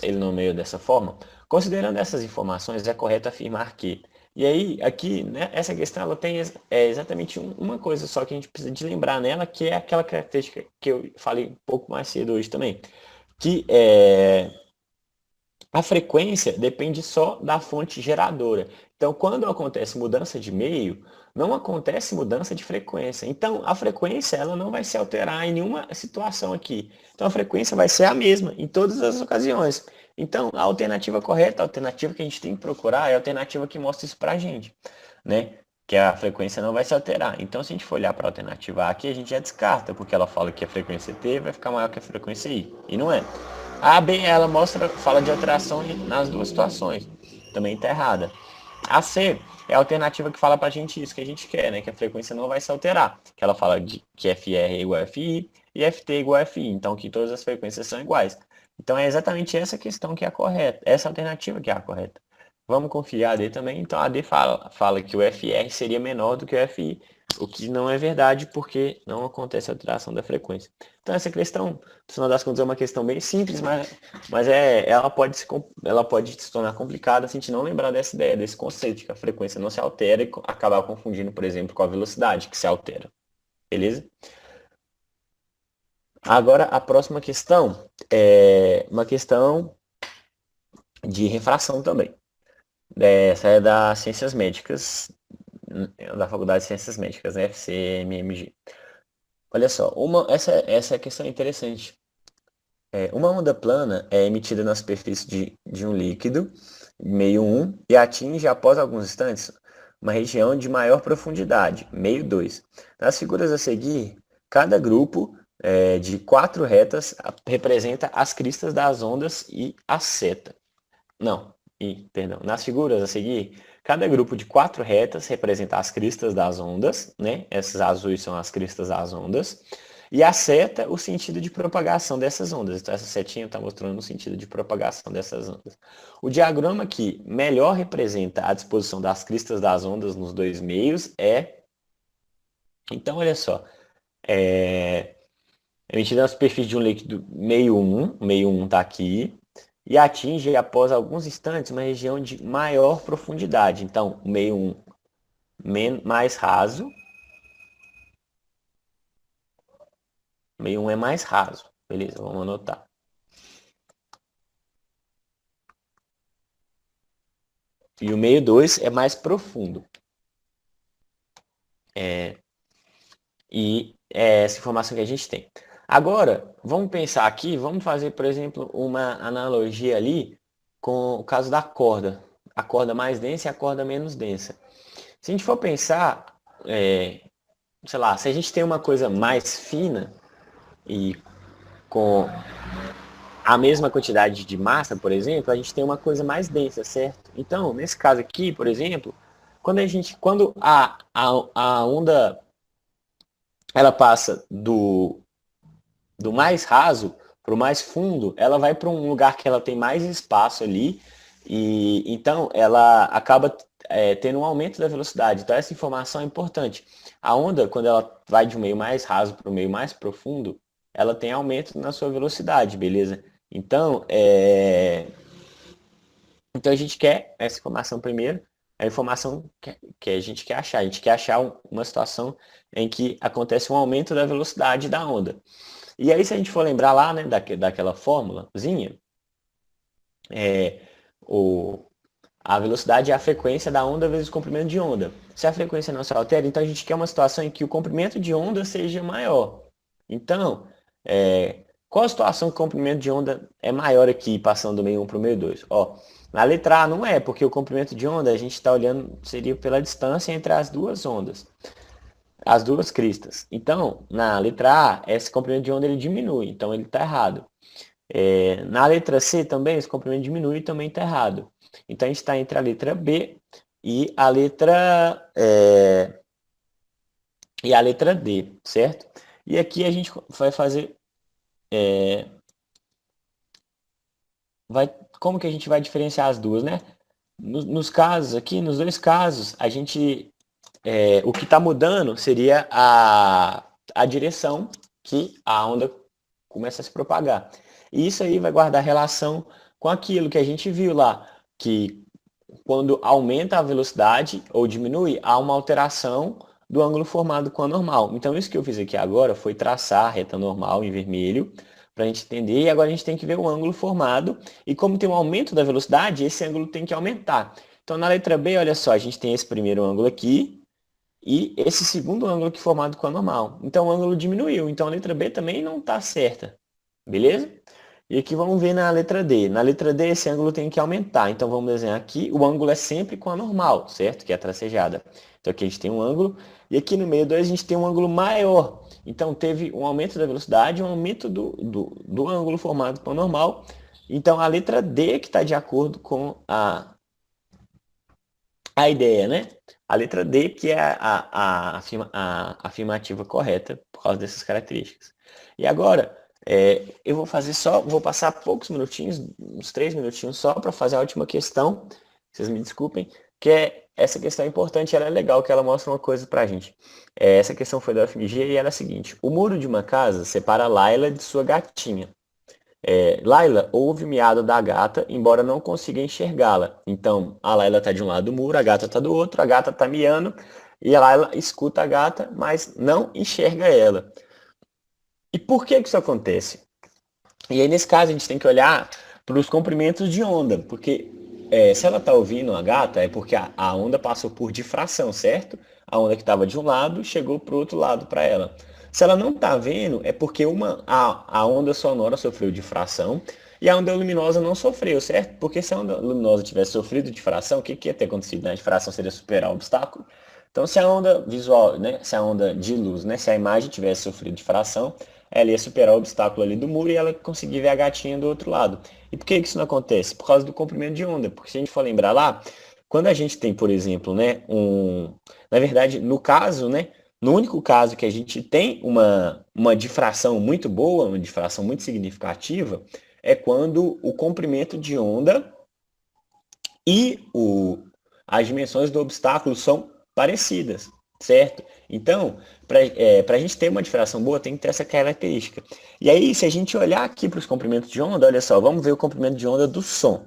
ele nomeou dessa forma. Considerando essas informações, é correto afirmar que e aí, aqui, né, essa questão ela tem exatamente uma coisa só que a gente precisa de lembrar nela, que é aquela característica que eu falei um pouco mais cedo hoje também, que a frequência depende só da fonte geradora. Então, quando acontece mudança de meio, não acontece mudança de frequência. Então, a frequência ela não vai se alterar em nenhuma situação aqui. Então, a frequência vai ser a mesma em todas as ocasiões. Então, a alternativa correta, a alternativa que a gente tem que procurar é a alternativa que mostra isso para a gente, né? Que a frequência não vai se alterar. Então, se a gente for olhar para a alternativa A aqui, a gente já descarta, porque ela fala que a frequência T vai ficar maior que a frequência I. E não é. A B, ela fala de alteração nas duas situações. Também está errada. A C é a alternativa que fala para a gente isso que a gente quer, né? Que a frequência não vai se alterar. Que ela fala que FR é igual a FI e FT é igual a FI. Então, que todas as frequências são iguais. Então, é exatamente essa questão que é a correta. Essa alternativa que é a correta. Vamos conferir a D também. Então, a D fala que o FR seria menor do que o FI. O que não é verdade, porque não acontece alteração da frequência. Então, essa questão, no final das contas, é uma questão bem simples, mas ela pode se tornar complicada se a gente não lembrar dessa ideia, desse conceito, de que a frequência não se altera e acabar confundindo, por exemplo, com a velocidade, que se altera. Beleza? Agora, a próxima questão é uma questão de refração também. Essa é das Ciências Médicas, da Faculdade de Ciências Médicas, né? FCMMG. Olha só, essa questão é interessante. Uma onda plana é emitida na superfície de um líquido, meio 1, e atinge, após alguns instantes, uma região de maior profundidade, meio 2. Nas figuras a seguir, cada grupo de 4 retas representa as cristas das ondas e a seta. Perdão. Nas figuras a seguir, cada grupo de 4 retas representa as cristas das ondas, né? Essas azuis são as cristas das ondas. E a seta, o sentido de propagação dessas ondas. Então, essa setinha está mostrando o sentido de propagação dessas ondas. O diagrama que melhor representa a disposição das cristas das ondas nos dois meios é... Então, olha só. Emitida na superfície de um líquido meio 1 está aqui, e atinge, após alguns instantes, uma região de maior profundidade. Então, o meio 1 mais raso. Meio 1 é mais raso. Beleza, vamos anotar. E o meio 2 é mais profundo. E é essa informação que a gente tem. Agora, vamos pensar aqui, vamos fazer, por exemplo, uma analogia ali com o caso da corda. A corda mais densa e a corda menos densa. Se a gente for pensar, sei lá, se a gente tem uma coisa mais fina e com a mesma quantidade de massa, por exemplo, a gente tem uma coisa mais densa, certo? Então, nesse caso aqui, por exemplo, quando a onda ela passa do mais raso para o mais fundo, ela vai para um lugar que ela tem mais espaço ali e então ela acaba tendo um aumento da velocidade. Então essa informação é importante. A onda, quando ela vai de um meio mais raso para o meio mais profundo, ela tem aumento na sua velocidade, beleza? Então, então a gente quer essa informação primeiro, a informação que a gente quer achar. A gente quer achar uma situação em que acontece um aumento da velocidade da onda. E aí, se a gente for lembrar lá, né, daquela fórmulazinha, a velocidade é a frequência da onda vezes o comprimento de onda. Se a frequência não se altera, então a gente quer uma situação em que o comprimento de onda seja maior. Então, qual a situação que o comprimento de onda é maior aqui, passando do meio 1 para o meio 2? Ó, na letra A não é, porque o comprimento de onda a gente está olhando, seria pela distância entre as duas ondas. As duas cristas. Então, na letra A, esse comprimento de onda ele diminui, então ele está errado. Na letra C também, esse comprimento diminui e também está errado. Então, a gente está entre a letra B e a letra D, certo? E aqui a gente vai fazer... como que a gente vai diferenciar as duas, né? Nos casos aqui, nos dois casos, a gente... o que está mudando seria a direção que a onda começa a se propagar. E isso aí vai guardar relação com aquilo que a gente viu lá, que quando aumenta a velocidade ou diminui, há uma alteração do ângulo formado com a normal. Então isso que eu fiz aqui agora foi traçar a reta normal em vermelho, para a gente entender, e agora a gente tem que ver o ângulo formado, e como tem um aumento da velocidade, esse ângulo tem que aumentar. Então na letra B, olha só, a gente tem esse primeiro ângulo aqui, e esse segundo ângulo aqui formado com a normal. Então o ângulo diminuiu, então a letra B também não está certa, beleza? E aqui vamos ver na letra D. Na letra D esse ângulo tem que aumentar, então vamos desenhar aqui, o ângulo é sempre com a normal, certo? Que é a tracejada. Então aqui a gente tem um ângulo, e aqui no meio 2 a gente tem um ângulo maior. Então teve um aumento da velocidade, um aumento do ângulo formado com a normal. Então a letra D que está de acordo com a ideia, né? A letra D, que é a afirmativa correta por causa dessas características. E agora, eu vou passar poucos minutinhos, uns 3 minutinhos só, para fazer a última questão, vocês me desculpem, que essa questão é importante, ela é legal, que ela mostra uma coisa pra gente. Essa questão foi da UFMG e ela é a seguinte: o muro de uma casa separa Laila de sua gatinha. Laila ouve o miado da gata, embora não consiga enxergá-la. Então, a Laila está de um lado do muro, a gata está do outro, a gata está miando, e a Laila escuta a gata, mas não enxerga ela. E por que isso acontece? E aí, nesse caso, a gente tem que olhar para os comprimentos de onda, porque se ela está ouvindo a gata, é porque a onda passou por difração, certo? A onda que estava de um lado chegou para o outro lado para ela. Se ela não está vendo, é porque a onda sonora sofreu difração e a onda luminosa não sofreu, certo? Porque se a onda luminosa tivesse sofrido difração, o que ia ter acontecido? A difração seria superar o obstáculo. Então, se a onda visual, né, se a onda de luz, né, se a imagem tivesse sofrido difração, ela ia superar o obstáculo ali do muro e ela conseguia ver a gatinha do outro lado. E por que isso não acontece? Por causa do comprimento de onda. Porque se a gente for lembrar lá, quando a gente tem, por exemplo, né, na verdade, no caso, né, no único caso que a gente tem uma difração muito boa, uma difração muito significativa, é quando o comprimento de onda e as dimensões do obstáculo são parecidas, certo? Então, para a gente ter uma difração boa, tem que ter essa característica. E aí, se a gente olhar aqui para os comprimentos de onda, olha só, vamos ver o comprimento de onda do som.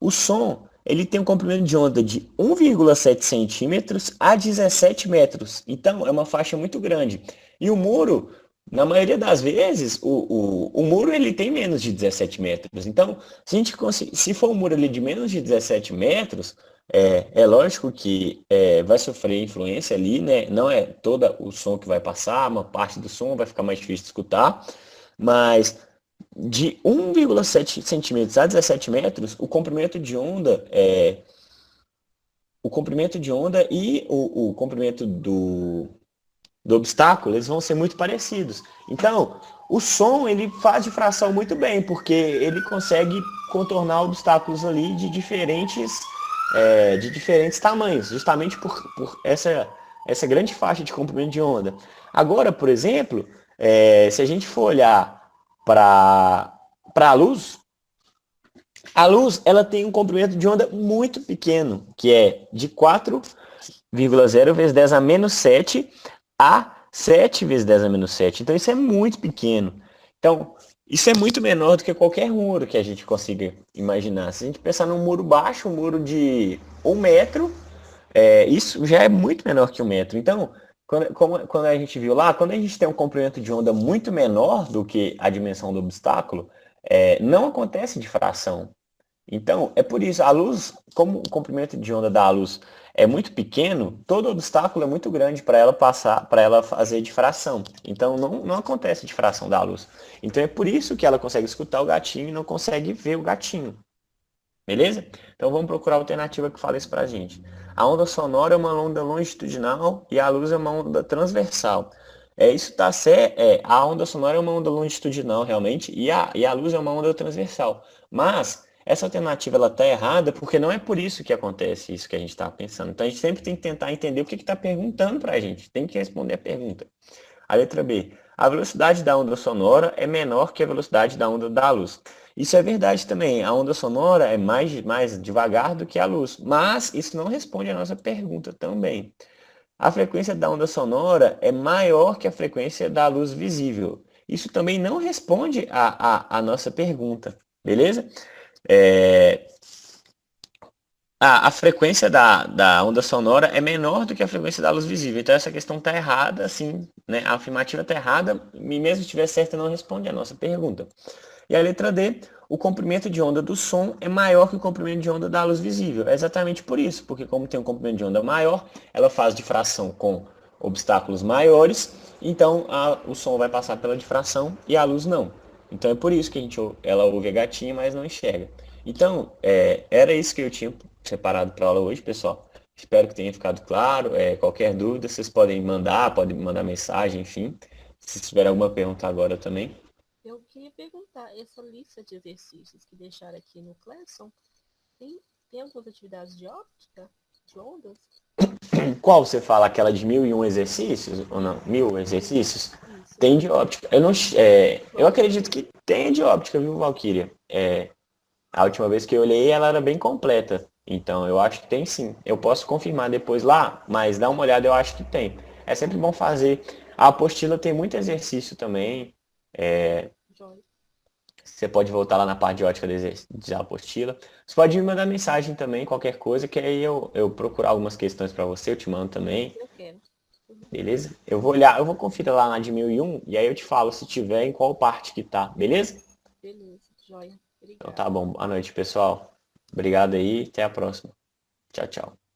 O som, ele tem um comprimento de onda de 1,7 centímetros a 17 metros. Então, é uma faixa muito grande. E o muro, na maioria das vezes, o muro ele tem menos de 17 metros. Então, se for um muro ali de menos de 17 metros, é lógico que vai sofrer influência ali, né? Não é todo o som que vai passar, uma parte do som vai ficar mais difícil de escutar, mas de 1,7 centímetros a 17 metros, o comprimento de onda e o comprimento do obstáculo, eles vão ser muito parecidos. Então, o som ele faz difração muito bem, porque ele consegue contornar obstáculos ali de diferentes tamanhos, justamente por essa grande faixa de comprimento de onda. Agora, por exemplo, se a gente for olhar para a luz ela tem um comprimento de onda muito pequeno, que é de 4,0 vezes 10 a menos 7 a 7 vezes 10 a menos 7. Então isso é muito pequeno. Então, isso é muito menor do que qualquer muro que a gente consiga imaginar. Se a gente pensar num muro baixo, um muro de 1 metro, isso já é muito menor que 1 metro. Então, quando a gente viu lá, quando a gente tem um comprimento de onda muito menor do que a dimensão do obstáculo, não acontece difração. Então, é por isso, a luz, como o comprimento de onda da luz é muito pequeno, todo obstáculo é muito grande para ela passar, para ela fazer difração. Então, não acontece difração da luz. Então, é por isso que ela consegue escutar o gatinho e não consegue ver o gatinho. Beleza? Então, vamos procurar a alternativa que fala isso para a gente. A onda sonora é uma onda longitudinal e a luz é uma onda transversal. Isso tá certo. A onda sonora é uma onda longitudinal, realmente, e a luz é uma onda transversal. Mas essa alternativa ela está errada porque não é por isso que acontece isso que a gente está pensando. Então a gente sempre tem que tentar entender o que está perguntando para a gente. Tem que responder a pergunta. A letra B. A velocidade da onda sonora é menor que a velocidade da onda da luz. Isso é verdade também. A onda sonora é mais devagar do que a luz. Mas isso não responde a nossa pergunta também. A frequência da onda sonora é maior que a frequência da luz visível. Isso também não responde a nossa pergunta. Beleza? A frequência da onda sonora é menor do que a frequência da luz visível. Então essa questão está errada, assim, né? A afirmativa está errada, e mesmo se estiver certa, não responde a nossa pergunta. E a letra D, o comprimento de onda do som é maior que o comprimento de onda da luz visível. É exatamente por isso, porque como tem um comprimento de onda maior, ela faz difração com obstáculos maiores, então o som vai passar pela difração e a luz não. Então é por isso que ela ouve a gatinha, mas não enxerga. Então, era isso que eu tinha separado para a aula hoje, pessoal. Espero que tenha ficado claro. Qualquer dúvida, vocês podem mandar mensagem, enfim. Se tiver alguma pergunta agora também. Eu queria perguntar, essa lista de exercícios que deixaram aqui no Classon, tem algumas atividades de óptica, de ondas? Qual você fala? Aquela de 1001 exercícios? Ou não? 1000 exercícios? Isso. Tem de óptica. Eu acredito que tem de óptica, viu, Valkyria? A última vez que eu olhei, ela era bem completa. Então, eu acho que tem sim. Eu posso confirmar depois lá, mas dá uma olhada, eu acho que tem. É sempre bom fazer. A apostila tem muito exercício também. Joia. Você pode voltar lá na parte de ótica da apostila. Você pode me mandar mensagem também, qualquer coisa, que aí eu procurar algumas questões para você, eu te mando também. Eu quero. Beleza? Eu vou olhar, eu vou conferir lá na de 1001 e aí eu te falo se tiver em qual parte que tá, beleza? Beleza, joia. Obrigada. Então tá bom. Boa noite, pessoal. Obrigado aí, até a próxima. Tchau, tchau.